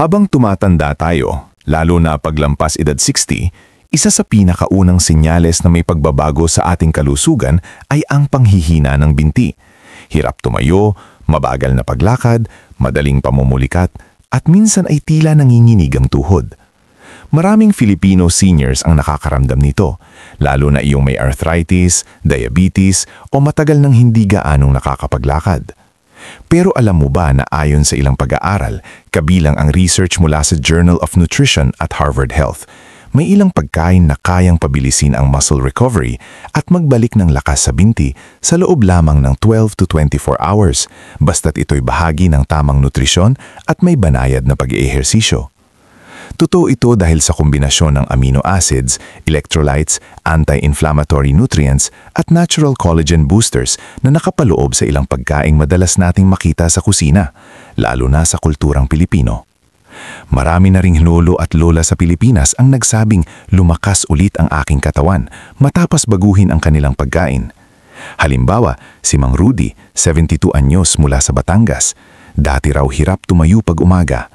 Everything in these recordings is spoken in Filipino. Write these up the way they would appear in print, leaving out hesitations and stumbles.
Habang tumatanda tayo, lalo na paglampas edad 60, isa sa pinakaunang senyales na may pagbabago sa ating kalusugan ay ang panghihina ng binti. Hirap tumayo, mabagal na paglakad, madaling pamumulikat, at minsan ay tila nanginginig ang tuhod. Maraming Filipino seniors ang nakakaramdam nito, lalo na iyong may arthritis, diabetes o matagal nang hindi gaanong nakakapaglakad. Pero alam mo ba na ayon sa ilang pag-aaral, kabilang ang research mula sa Journal of Nutrition at Harvard Health, may ilang pagkain na kayang pabilisin ang muscle recovery at magbalik ng lakas sa binti sa loob lamang ng 12 to 24 hours, basta't ito'y bahagi ng tamang nutrisyon at may banayad na pag-eehersisyo. Totoo ito dahil sa kombinasyon ng amino acids, electrolytes, anti-inflammatory nutrients at natural collagen boosters na nakapaloob sa ilang pagkaing madalas nating makita sa kusina, lalo na sa kulturang Pilipino. Marami na ring lolo at lola sa Pilipinas ang nagsabing lumakas ulit ang aking katawan matapos baguhin ang kanilang pagkain. Halimbawa, si Mang Rudy, 72 anyos mula sa Batangas. Dati raw hirap tumayo pag umaga.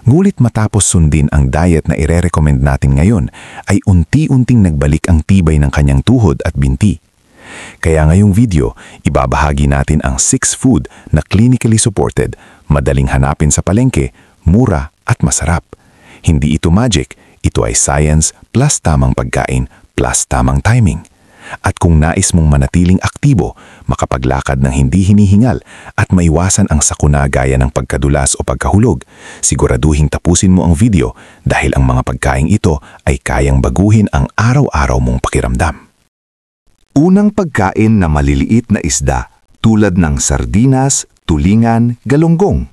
Ngulit matapos sundin ang diet na ire-recommend natin ngayon, ay unti-unting nagbalik ang tibay ng kanyang tuhod at binti. Kaya ngayong video, ibabahagi natin ang 6 food na clinically supported, madaling hanapin sa palengke, mura at masarap. Hindi ito magic, ito ay science plus tamang pagkain plus tamang timing. At kung nais mong manatiling aktibo, makapaglakad ng hindi hinihingal at maiwasan ang sakuna gaya ng pagkadulas o pagkahulog, siguraduhing tapusin mo ang video dahil ang mga pagkaing ito ay kayang baguhin ang araw-araw mong pakiramdam. Unang pagkain na maliliit na isda tulad ng sardinas, tulingan, galunggong.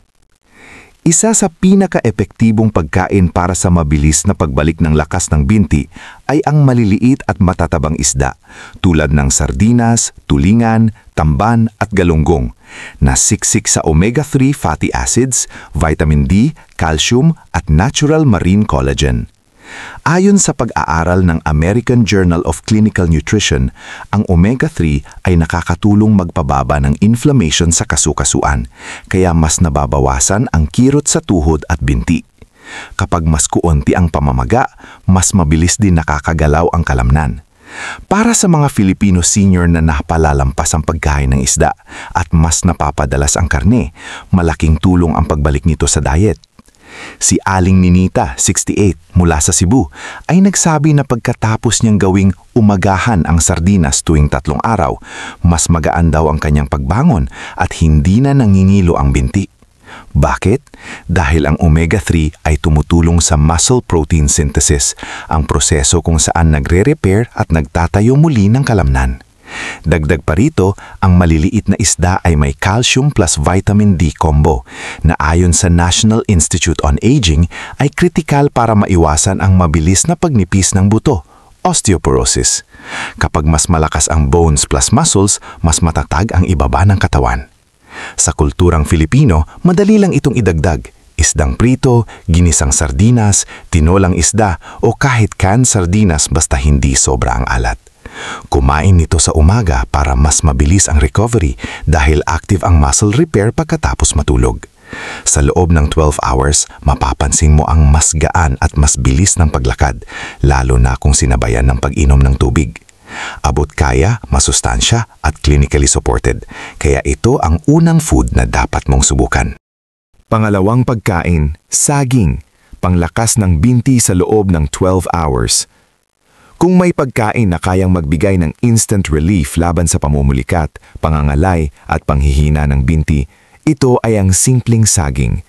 Isa sa pinaka-epektibong pagkain para sa mabilis na pagbalik ng lakas ng binti ay ang maliliit at matatabang isda tulad ng sardinas, tulingan, tamban at galunggong na siksik sa omega-3 fatty acids, vitamin D, calcium at natural marine collagen. Ayon sa pag-aaral ng American Journal of Clinical Nutrition, ang omega-3 ay nakakatulong magpababa ng inflammation sa kasukasuan, kaya mas nababawasan ang kirot sa tuhod at binti. Kapag mas kuonti ang pamamaga, mas mabilis din nakakagalaw ang kalamnan. Para sa mga Filipino senior na napalalampas ang pagkain ng isda at mas napapadalas ang karne, malaking tulong ang pagbalik nito sa diet. Si Aling Ninita, 68, mula sa Cebu, ay nagsabi na pagkatapos niyang gawing umagahan ang sardinas tuwing 3 araw, mas magaan daw ang kanyang pagbangon at hindi na nangingilo ang binti. Bakit? Dahil ang omega-3 ay tumutulong sa muscle protein synthesis, ang proseso kung saan nagre-repair at nagtatayo muli ng kalamnan. Dagdag pa rito, ang maliliit na isda ay may calcium plus vitamin D combo na ayon sa National Institute on Aging ay kritikal para maiwasan ang mabilis na pagnipis ng buto, osteoporosis. Kapag mas malakas ang bones plus muscles, mas matatag ang ibaba ng katawan. Sa kulturang Filipino, madali lang itong idagdag. Isdang prito, ginisang sardinas, tinolang isda o kahit canned sardinas basta hindi sobra ang alat. Kumain nito sa umaga para mas mabilis ang recovery dahil active ang muscle repair pagkatapos matulog. Sa loob ng 12 hours, mapapansin mo ang mas gaan at mas bilis ng paglakad, lalo na kung sinabayan ng pag-inom ng tubig. Abot kaya, masustansya at clinically supported, kaya ito ang unang food na dapat mong subukan. Pangalawang pagkain, saging, panglakas ng binti sa loob ng 12 hours. Kung may pagkain na kayang magbigay ng instant relief laban sa pamumulikat, pangangalay at panghihina ng binti, ito ay ang simpleng saging.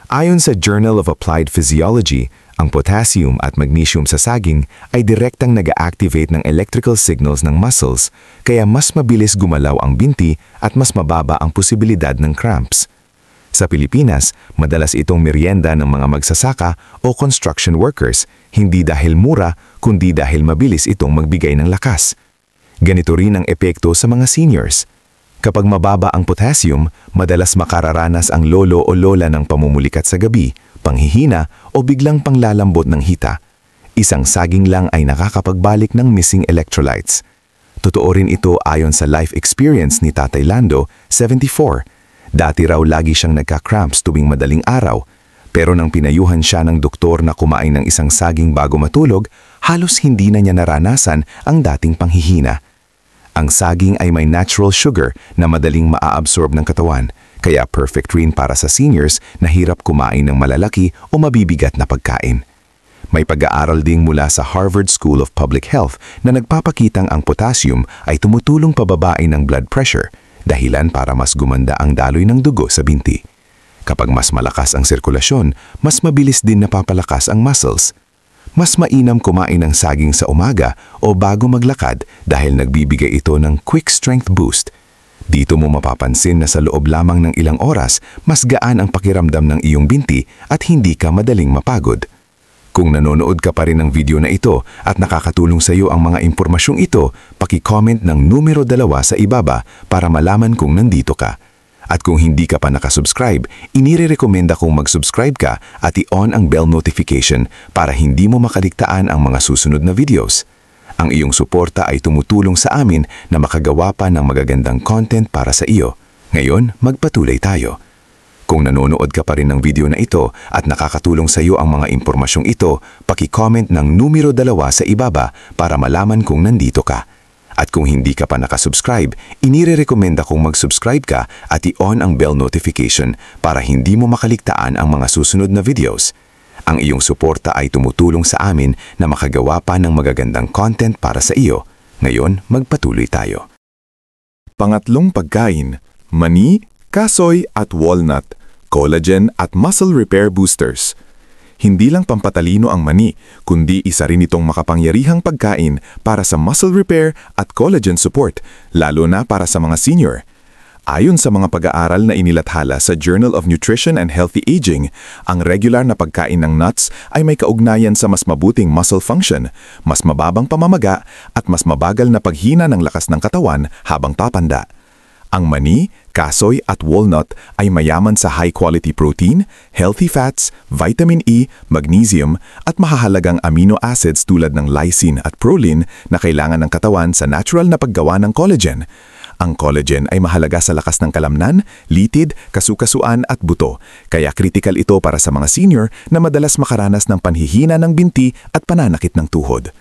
Ayon sa Journal of Applied Physiology, ang potassium at magnesium sa saging ay direktang nag-activate ng electrical signals ng muscles, kaya mas mabilis gumalaw ang binti at mas mababa ang posibilidad ng cramps. Sa Pilipinas, madalas itong merienda ng mga magsasaka o construction workers, hindi dahil mura, kundi dahil mabilis itong magbigay ng lakas. Ganito rin ang epekto sa mga seniors. Kapag mababa ang potassium, madalas makararanas ang lolo o lola ng pamumulikat sa gabi, panghihina o biglang panglalambot ng hita. Isang saging lang ay nakakapagbalik ng missing electrolytes. Totoo rin ito ayon sa life experience ni Tatay Lando, 74. Dati raw lagi siyang nagka-cramps tuwing madaling araw. Pero nang pinayuhan siya ng doktor na kumain ng isang saging bago matulog, halos hindi na niya naranasan ang dating panghihina. Ang saging ay may natural sugar na madaling maa-absorb ng katawan, kaya perfect rin para sa seniors na hirap kumain ng malalaki o mabibigat na pagkain. May pag-aaral ding mula sa Harvard School of Public Health na nagpapakitang ang potassium ay tumutulong pababain ng blood pressure, dahilan para mas gumanda ang daloy ng dugo sa binti. Kapag mas malakas ang sirkulasyon, mas mabilis din napapalakas ang muscles. Mas mainam kumain ng saging sa umaga o bago maglakad dahil nagbibigay ito ng quick strength boost. Dito mo mapapansin na sa loob lamang ng ilang oras, mas gaan ang pakiramdam ng iyong binti at hindi ka madaling mapagod. Kung nanonood ka pa rin ng video na ito at nakakatulong sa iyo ang mga impormasyong ito, paki-comment ng numero 2 sa ibaba para malaman kung nandito ka. At kung hindi ka pa nakasubscribe, inirerekomenda kong mag-subscribe ka at i-on ang bell notification para hindi mo makaligtaan ang mga susunod na videos. Ang iyong suporta ay tumutulong sa amin na makagawa pa ng magagandang content para sa iyo. Ngayon, magpatuloy tayo. Kung nanonood ka pa rin ng video na ito at nakakatulong sa iyo ang mga impormasyong ito, paki-comment ng numero 2 sa ibaba para malaman kung nandito ka. At kung hindi ka pa nakasubscribe, inirerekomenda kong mag-subscribe ka at i-on ang bell notification para hindi mo makaligtaan ang mga susunod na videos. Ang iyong suporta ay tumutulong sa amin na makagawa pa ng magagandang content para sa iyo. Ngayon, magpatuloy tayo. Pangatlong pagkain, mani, kasoy at walnut, collagen at muscle repair boosters. Hindi lang pampatalino ang mani, kundi isa rin itong makapangyarihang pagkain para sa muscle repair at collagen support, lalo na para sa mga senior. Ayon sa mga pag-aaral na inilathala sa Journal of Nutrition and Healthy Aging, ang regular na pagkain ng nuts ay may kaugnayan sa mas mabuting muscle function, mas mababang pamamaga at mas mabagal na paghina ng lakas ng katawan habang tatanda. Ang mani, kasoy at walnut ay mayaman sa high-quality protein, healthy fats, vitamin E, magnesium at mahahalagang amino acids tulad ng lysine at proline na kailangan ng katawan sa natural na paggawa ng collagen. Ang collagen ay mahalaga sa lakas ng kalamnan, litid, kasukasuan at buto, kaya critical ito para sa mga senior na madalas makaranas ng panhihina ng binti at pananakit ng tuhod.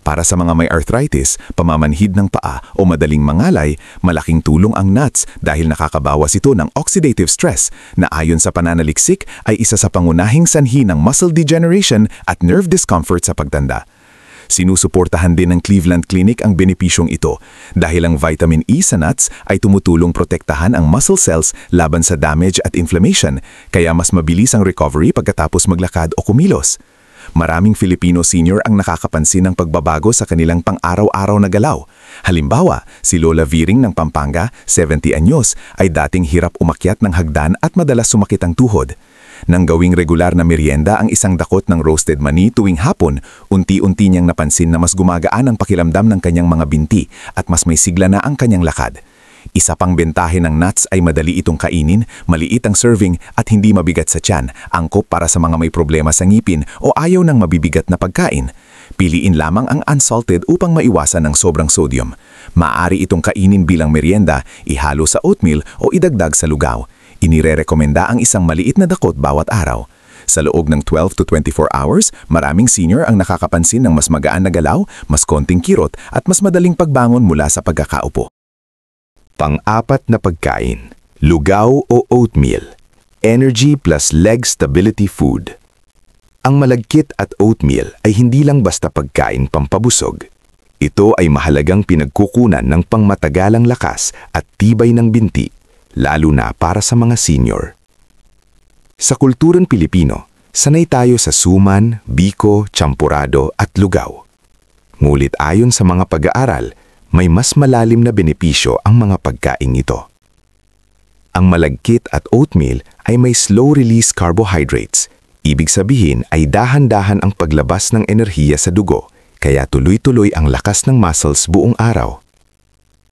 Para sa mga may arthritis, pamamanhid ng paa o madaling mangalay, malaking tulong ang nuts dahil nakakabawas ito ng oxidative stress na ayon sa pananaliksik ay isa sa pangunahing sanhi ng muscle degeneration at nerve discomfort sa pagtanda. Sinusuportahan din ng Cleveland Clinic ang benepisyong ito dahil ang vitamin E sa nuts ay tumutulong protektahan ang muscle cells laban sa damage at inflammation, kaya mas mabilis ang recovery pagkatapos maglakad o kumilos. Maraming Filipino senior ang nakakapansin ng pagbabago sa kanilang pang-araw-araw na galaw. Halimbawa, si Lola Viring ng Pampanga, 70 anyos, ay dating hirap umakyat ng hagdan at madalas sumakit ang tuhod. Nang gawing regular na merienda ang isang dakot ng roasted mani tuwing hapon, unti-unti niyang napansin na mas gumagaan ang pakiramdam ng kanyang mga binti at mas may sigla na ang kanyang lakad. Isa pang bentahe ng nuts ay madali itong kainin, maliit ang serving at hindi mabigat sa tiyan, angkop para sa mga may problema sa ngipin o ayaw ng mabibigat na pagkain. Piliin lamang ang unsalted upang maiwasan ng sobrang sodium. Maaari itong kainin bilang merienda, ihalo sa oatmeal o idagdag sa lugaw. Inirerekomenda ang isang maliit na dakot bawat araw. Sa loob ng 12 to 24 hours, maraming senior ang nakakapansin ng mas magaan na galaw, mas konting kirot at mas madaling pagbangon mula sa pagkakaupo. Pang-apat na pagkain, lugaw o oatmeal, energy plus leg stability food. Ang malagkit at oatmeal ay hindi lang basta pagkain pampabusog. Ito ay mahalagang pinagkukunan ng pangmatagalang lakas at tibay ng binti, lalo na para sa mga senior. Sa kulturang Pilipino, sanay tayo sa suman, biko, champurado at lugaw. Ngulit ayon sa mga pag-aaral, may mas malalim na benepisyo ang mga pagkain ito. Ang malagkit at oatmeal ay may slow-release carbohydrates. Ibig sabihin ay dahan-dahan ang paglabas ng enerhiya sa dugo, kaya tuloy-tuloy ang lakas ng muscles buong araw.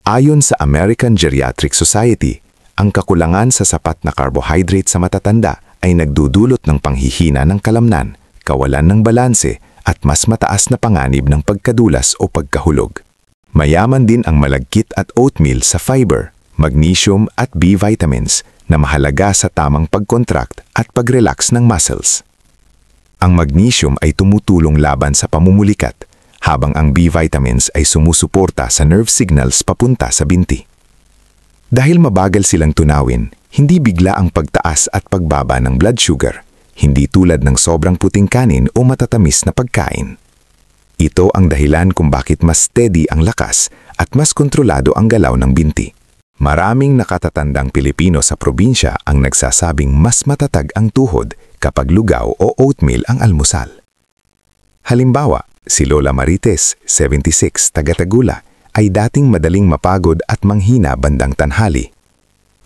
Ayon sa American Geriatric Society, ang kakulangan sa sapat na carbohydrate sa matatanda ay nagdudulot ng panghihina ng kalamnan, kawalan ng balanse at mas mataas na panganib ng pagkadulas o pagkahulog. Mayaman din ang malagkit at oatmeal sa fiber, magnesium at B vitamins na mahalaga sa tamang pag-contract at pag-relax ng muscles. Ang magnesium ay tumutulong laban sa pamumulikat, habang ang B vitamins ay sumusuporta sa nerve signals papunta sa binti. Dahil mabagal silang tunawin, hindi bigla ang pagtaas at pagbaba ng blood sugar, hindi tulad ng sobrang puting kanin o matatamis na pagkain. Ito ang dahilan kung bakit mas steady ang lakas at mas kontrolado ang galaw ng binti. Maraming nakatatandang Pilipino sa probinsya ang nagsasabing mas matatag ang tuhod kapag lugaw o oatmeal ang almusal. Halimbawa, si Lola Marites, 76, taga-Tagula, ay dating madaling mapagod at manghina bandang tanghali.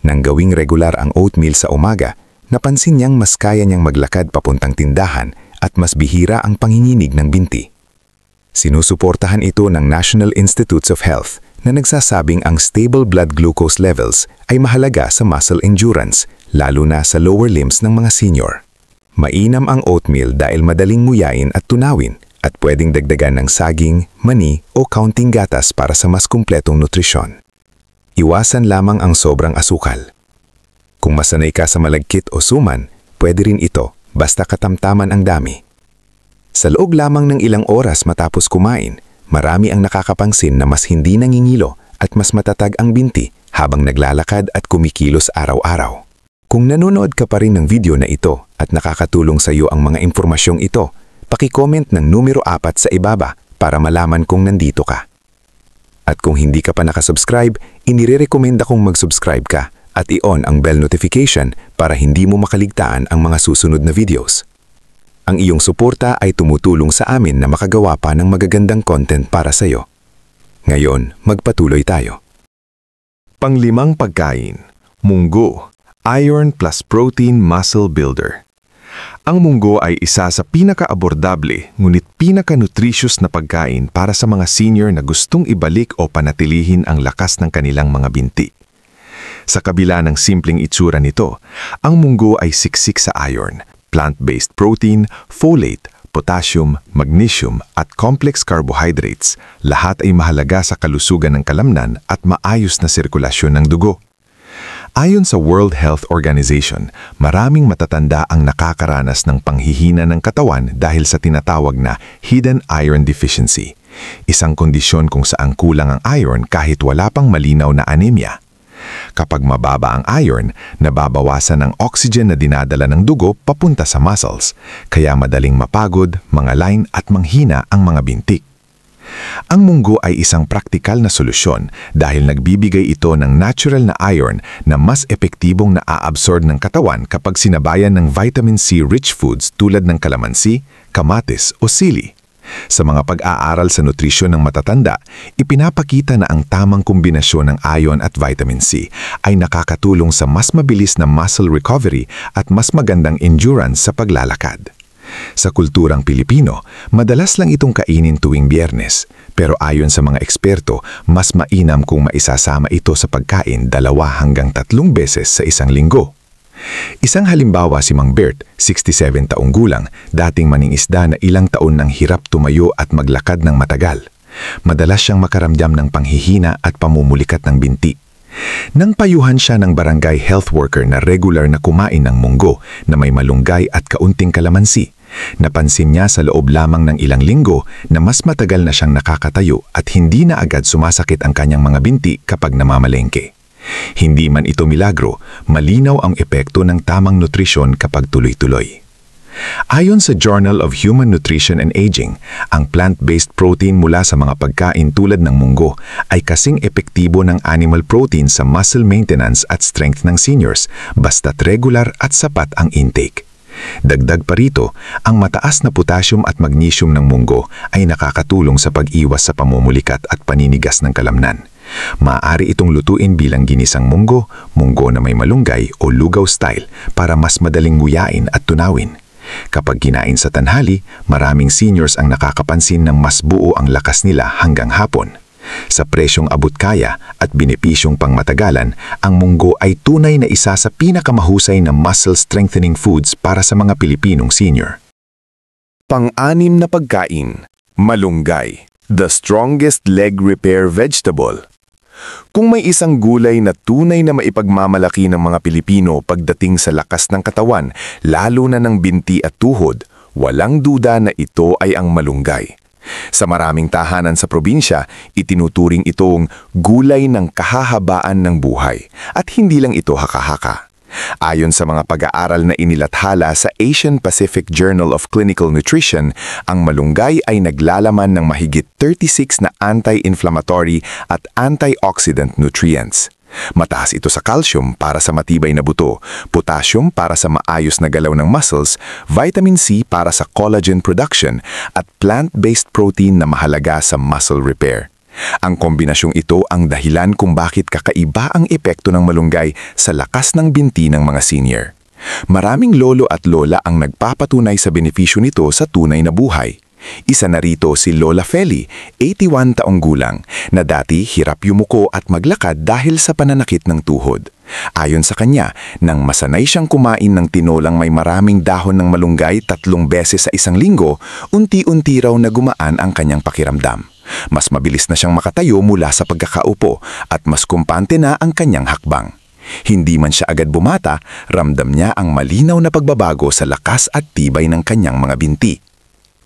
Nang gawing regular ang oatmeal sa umaga, napansin niyang mas kaya niyang maglakad papuntang tindahan at mas bihira ang panginginig ng binti. Sinusuportahan ito ng National Institutes of Health na nagsasabing ang stable blood glucose levels ay mahalaga sa muscle endurance, lalo na sa lower limbs ng mga senior. Mainam ang oatmeal dahil madaling nguyain at tunawin at pwedeng dagdagan ng saging, mani o kaunting gatas para sa mas kumpletong nutrisyon. Iwasan lamang ang sobrang asukal. Kung masanay ka sa malagkit o suman, pwede rin ito basta katamtaman ang dami. Sa loob lamang ng ilang oras matapos kumain, marami ang nakakapangsin na mas hindi nangingilo at mas matatag ang binti habang naglalakad at kumikilos araw-araw. Kung nanonood ka pa rin ng video na ito at nakakatulong sa iyo ang mga impormasyong ito, paki-comment ng numero 4 sa ibaba para malaman kung nandito ka. At kung hindi ka pa nakasubscribe, inirerekomenda kong mag-subscribe ka at i-on ang bell notification para hindi mo makaligtaan ang mga susunod na videos. Ang iyong suporta ay tumutulong sa amin na makagawa pa ng magagandang content para sa iyo. Ngayon, magpatuloy tayo. Panglimang pagkain, munggo, iron plus protein muscle builder. Ang munggo ay isa sa pinaka-abordable ngunit pinaka-nutritious na pagkain para sa mga senior na gustong ibalik o panatilihin ang lakas ng kanilang mga binti. Sa kabila ng simpleng itsura nito, ang munggo ay siksik sa iron, plant-based protein, folate, potassium, magnesium at complex carbohydrates. Lahat ay mahalaga sa kalusugan ng kalamnan at maayos na sirkulasyon ng dugo. Ayon sa World Health Organization, maraming matatanda ang nakakaranas ng panghihina ng katawan dahil sa tinatawag na hidden iron deficiency, isang kondisyon kung saan kulang ang iron kahit wala pang malinaw na anemia. Kapag mababa ang iron, nababawasan ang oxygen na dinadala ng dugo papunta sa muscles, kaya madaling mapagod, mangalain at manghina ang mga binti. Ang munggo ay isang praktikal na solusyon dahil nagbibigay ito ng natural na iron na mas epektibong naaabsorb ng katawan kapag sinabayan ng vitamin C-rich foods tulad ng kalamansi, kamatis o sili. Sa mga pag-aaral sa nutrisyon ng matatanda, ipinapakita na ang tamang kombinasyon ng iron at vitamin C ay nakakatulong sa mas mabilis na muscle recovery at mas magandang endurance sa paglalakad. Sa kulturang Pilipino, madalas lang itong kainin tuwing Biyernes, pero ayon sa mga eksperto, mas mainam kung maisasama ito sa pagkain 2 hanggang 3 beses sa isang linggo. Isang halimbawa si Mang Bert, 67 taong gulang, dating maningisda na ilang taon nang hirap tumayo at maglakad ng matagal. Madalas siyang makaramdam ng panghihina at pamumulikat ng binti. Nang payuhan siya ng barangay health worker na regular na kumain ng munggo na may malunggay at kaunting kalamansi, napansin niya sa loob lamang ng ilang linggo na mas matagal na siyang nakakatayo at hindi na agad sumasakit ang kanyang mga binti kapag namamalengke. Hindi man ito milagro, malinaw ang epekto ng tamang nutrisyon kapag tuloy-tuloy. Ayon sa Journal of Human Nutrition and Aging, ang plant-based protein mula sa mga pagkain tulad ng munggo ay kasing epektibo ng animal protein sa muscle maintenance at strength ng seniors basta't regular at sapat ang intake. Dagdag pa rito, ang mataas na potassium at magnesium ng munggo ay nakakatulong sa pag-iwas sa pamumulikat at paninigas ng kalamnan. Maaari itong lutuin bilang ginisang munggo, munggo na may malunggay o lugaw style para mas madaling nguyain at tunawin. Kapag kinain sa tanghali, maraming seniors ang nakakapansin ng mas buo ang lakas nila hanggang hapon. Sa presyong abot-kaya at benepisyong pangmatagalan, ang munggo ay tunay na isa sa pinakamahusay na muscle-strengthening foods para sa mga Pilipinong senior. Pang-anim na pagkain, malunggay, the strongest leg repair vegetable. Kung may isang gulay na tunay na maipagmamalaki ng mga Pilipino pagdating sa lakas ng katawan, lalo na ng binti at tuhod, walang duda na ito ay ang malunggay. Sa maraming tahanan sa probinsya, itinuturing itong gulay ng kahahabaan ng buhay at hindi lang ito haka-haka. Ayon sa mga pag-aaral na inilathala sa Asian Pacific Journal of Clinical Nutrition, ang malunggay ay naglalaman ng mahigit 36 na anti-inflammatory at antioxidant nutrients. Mataas ito sa calcium para sa matibay na buto, potassium para sa maayos na galaw ng muscles, vitamin C para sa collagen production, at plant-based protein na mahalaga sa muscle repair. Ang kombinasyong ito ang dahilan kung bakit kakaiba ang epekto ng malunggay sa lakas ng binti ng mga senior. Maraming lolo at lola ang nagpapatunay sa benepisyo nito sa tunay na buhay. Isa na rito si Lola Feli, 81 taong gulang, na dati hirap yumuko at maglakad dahil sa pananakit ng tuhod. Ayon sa kanya, nang masanay siyang kumain ng tinolang may maraming dahon ng malunggay 3 beses sa isang linggo, unti-unti raw na gumaan ang kanyang pakiramdam. Mas mabilis na siyang makatayo mula sa pagkakaupo at mas kumpante na ang kanyang hakbang. Hindi man siya agad bumata, ramdam niya ang malinaw na pagbabago sa lakas at tibay ng kanyang mga binti.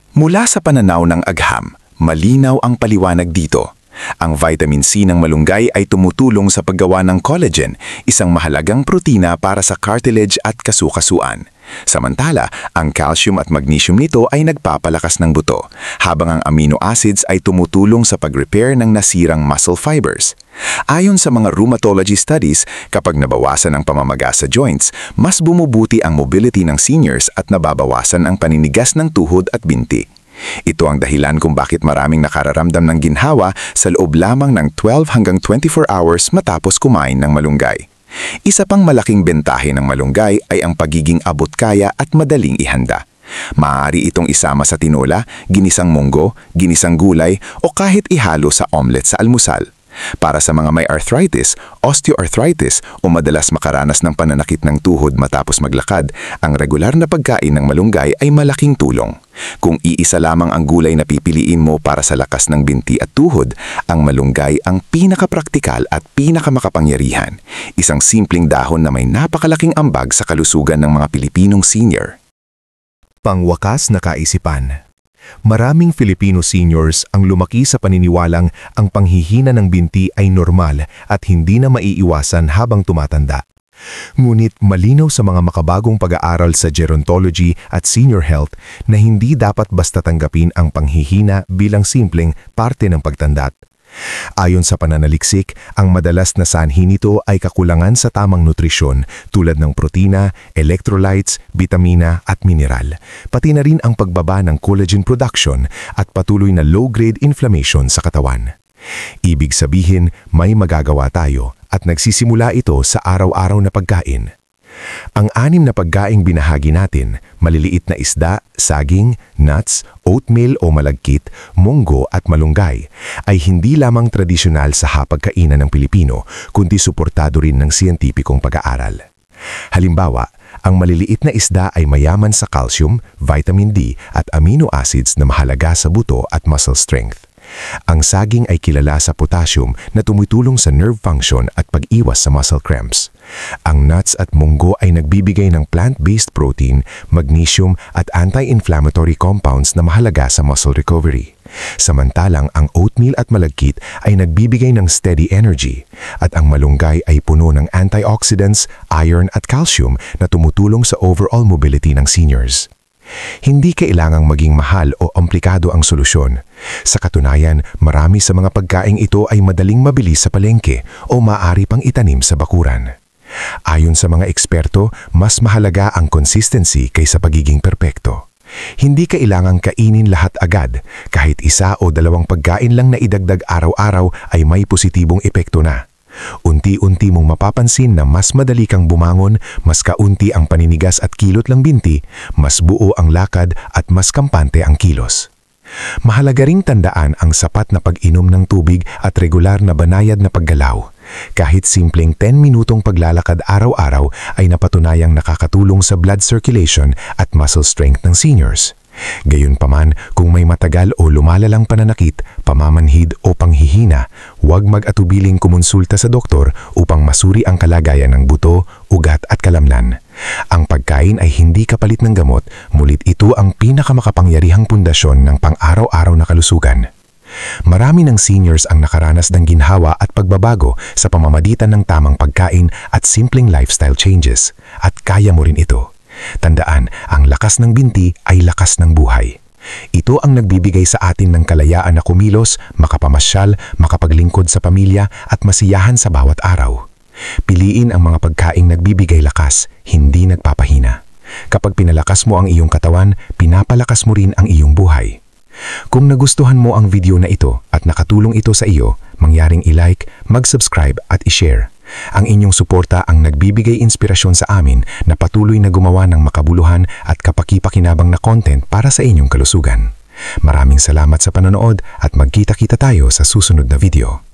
Mula sa pananaw ng agham, malinaw ang paliwanag dito. Ang vitamin C ng malunggay ay tumutulong sa paggawa ng collagen, isang mahalagang protina para sa cartilage at kasukasuan. Samantala, ang calcium at magnesium nito ay nagpapalakas ng buto, habang ang amino acids ay tumutulong sa pag-repair ng nasirang muscle fibers. Ayon sa mga rheumatology studies, kapag nabawasan ang pamamaga sa joints, mas bumubuti ang mobility ng seniors at nababawasan ang paninigas ng tuhod at binti. Ito ang dahilan kung bakit maraming nakararamdam ng ginhawa sa loob lamang ng 12 hanggang 24 hours matapos kumain ng malunggay. Isa pang malaking bentahe ng malunggay ay ang pagiging abot-kaya at madaling ihanda. Maaari itong isama sa tinola, ginisang munggo, ginisang gulay o kahit ihalo sa omelet sa almusal. Para sa mga may arthritis, osteoarthritis o madalas makaranas ng pananakit ng tuhod matapos maglakad, ang regular na pagkain ng malunggay ay malaking tulong. Kung iisa lamang ang gulay na pipiliin mo para sa lakas ng binti at tuhod, ang malunggay ang pinakapraktikal at pinakamakapangyarihan. Isang simpleng dahon na may napakalaking ambag sa kalusugan ng mga Pilipinong senior. Pangwakas na kaisipan. Maraming Filipino seniors ang lumaki sa paniniwalang ang panghihina ng binti ay normal at hindi na maiiwasan habang tumatanda. Ngunit malinaw sa mga makabagong pag-aaral sa gerontology at senior health na hindi dapat basta tanggapin ang panghihina bilang simpleng parte ng pagtanda. Ayon sa pananaliksik, ang madalas na sanhi nito ay kakulangan sa tamang nutrisyon tulad ng protina, electrolytes, bitamina at mineral, pati na rin ang pagbaba ng collagen production at patuloy na low-grade inflammation sa katawan. Ibig sabihin, may magagawa tayo at nagsisimula ito sa araw-araw na pagkain. Ang 6 na pagkaing binahagi natin, maliliit na isda, saging, nuts, oatmeal o malagkit, munggo at malunggay, ay hindi lamang tradisyonal sa hapagkainan ng Pilipino, kundi suportado rin ng siyentipikong pag-aaral. Halimbawa, ang maliliit na isda ay mayaman sa calcium, vitamin D at amino acids na mahalaga sa buto at muscle strength. Ang saging ay kilala sa potassium na tumutulong sa nerve function at pag-iwas sa muscle cramps. Ang nuts at munggo ay nagbibigay ng plant-based protein, magnesium at anti-inflammatory compounds na mahalaga sa muscle recovery. Samantalang ang oatmeal at malagkit ay nagbibigay ng steady energy at ang malunggay ay puno ng antioxidants, iron at calcium na tumutulong sa overall mobility ng seniors. Hindi kailangang maging mahal o komplikado ang solusyon. Sa katunayan, marami sa mga pagkaing ito ay madaling mabili sa palengke o maaari pang itanim sa bakuran. Ayon sa mga eksperto, mas mahalaga ang consistency kaysa pagiging perpekto. Hindi kailangang kainin lahat agad, kahit 1 o 2 pagkain lang na idagdag araw-araw ay may positibong epekto na. Unti-unti mong mapapansin na mas madali kang bumangon, mas kaunti ang paninigas at kilot ng binti, mas buo ang lakad at mas kampante ang kilos. Mahalaga ring tandaan ang sapat na pag-inom ng tubig at regular na banayad na paggalaw. Kahit simpleng 10 minutong paglalakad araw-araw ay napatunayang nakakatulong sa blood circulation at muscle strength ng seniors. Gayunpaman, kung may matagal o lumalalang pananakit, pamamanhid o panghihina, huwag mag-atubiling kumonsulta sa doktor upang masuri ang kalagayan ng buto, ugat at kalamnan. Ang pagkain ay hindi kapalit ng gamot, mulit ito ang pinakamakapangyarihang pundasyon ng pang-araw-araw na kalusugan. Marami ng seniors ang nakaranas ng ginhawa at pagbabago sa pamamagitan ng tamang pagkain at simpleng lifestyle changes, at kaya mo rin ito. Tandaan, ang lakas ng binti ay lakas ng buhay. Ito ang nagbibigay sa atin ng kalayaan na kumilos, makapamasyal, makapaglingkod sa pamilya at masiyahan sa bawat araw. Piliin ang mga pagkaing nagbibigay lakas, hindi nagpapahina. Kapag pinalakas mo ang iyong katawan, pinapalakas mo rin ang iyong buhay. Kung nagustuhan mo ang video na ito at nakatulong ito sa iyo, mangyaring i-like, mag-subscribe at i-share. Ang inyong suporta ang nagbibigay inspirasyon sa amin na patuloy na gumawa ng makabuluhan at kapaki-pakinabang na content para sa inyong kalusugan. Maraming salamat sa panonood at magkita-kita tayo sa susunod na video.